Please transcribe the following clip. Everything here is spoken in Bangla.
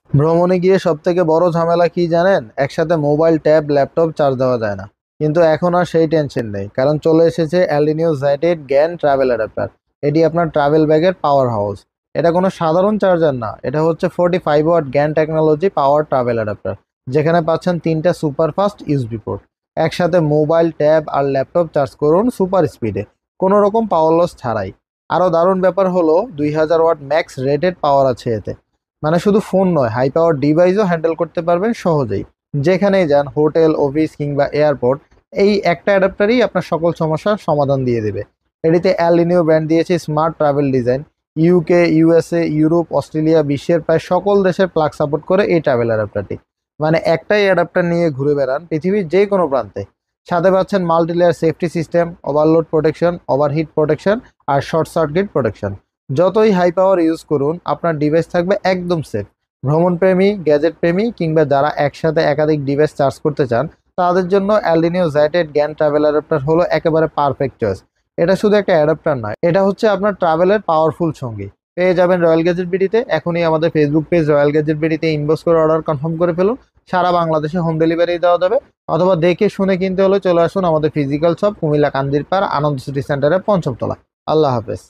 ভ্রমণে গিয়ে সবথেকে বড় ঝামেলা কি জানেন? একসাথে মোবাইল, ট্যাব, ল্যাপটপ চার্জ দেওয়া যায় না। কিন্তু এখন আর সেই টেনশন নেই, কারণ চলে এসেছে অ্যালিনিও জেড জ্ঞান ট্রাভেল অ্যাডাপ্টার। এটি আপনার ট্রাভেল ব্যাগের পাওয়ার হাউস। এটা কোনো সাধারণ চার্জার না, এটা হচ্ছে 45 ওয়াট জ্ঞান টেকনোলজি পাওয়ার ট্রাভেল অ্যাডাপ্টার, যেখানে পাচ্ছেন তিনটা সুপারফাস্ট ইউএসবি পোর্ট। একসাথে মোবাইল, ট্যাব আর ল্যাপটপ চার্জ করুন সুপার স্পিডে, কোনো রকম পাওয়ার লস ছাড়াই। আরও দারুণ ব্যাপার হলো 2000 ওয়াট ম্যাক্স রেটেড পাওয়ার আছে এতে। মানে শুধু ফোন নয়, হাই পাওয়ার ডিভাইসও হ্যান্ডেল করতে পারবেন সহজেই। যেখানেই যান, হোটেল, অফিস কিংবা এয়ারপোর্ট, এই একটা অ্যাডাপ্টারই আপনার সকল সমস্যার সমাধান দিয়ে দেবে। এটিতে অ্যালিনিও ব্র্যান্ড দিয়েছে smart travel design. UK, USA, Europe, Australia, বিশ্বের প্রায় সকল দেশের প্লাগ সাপোর্ট করে এই ট্রাভেল অ্যাডাপ্টারটি। মানে একটাই অ্যাডাপ্টার নিয়ে ঘুরে বেড়ান পৃথিবীর যে কোনো প্রান্তে। সাথে পাচ্ছেন multilayer safety system, overload protection, overheat protection আর শর্ট সার্কিট প্রোটেকশন। যতই হাই পাওয়ার ইউজ করুন, আপনার ডিভাইস থাকবে একদম সেফ। ভ্রমণ প্রেমী, গ্যাজেট প্রেমী কিংবা যারা একসাথে একাধিক ডিভাইস চার্জ করতে চান, তাদের জন্য অ্যালডিনিও জেটেড জ্ঞান ট্রাভেল অ্যাডাপ্টার হলো একেবারে পারফেক্ট চয়েস। এটা শুধু একটা অ্যাডাপ্টার নয়, এটা হচ্ছে আপনার ট্রাভেলের পাওয়ারফুল সঙ্গী। পেয়ে যাবেন রয়্যাল গ্যাজেট বিডিতে। এখনই আমাদের ফেসবুক পেজ রয়্যাল গ্যাজেট বিডিতে ইনবক্স করে অর্ডার কনফার্ম করে ফেলুন। সারা বাংলাদেশে হোম ডেলিভারি দেওয়া যাবে। অথবা দেখে শুনে কিনতে হলে চলে আসুন আমাদের ফিজিক্যাল শপ কুমিল্লা কান্দিরপাড় আনন্দ সিটি সেন্টারে ৫ম তলা। আল্লাহ হাফেজ।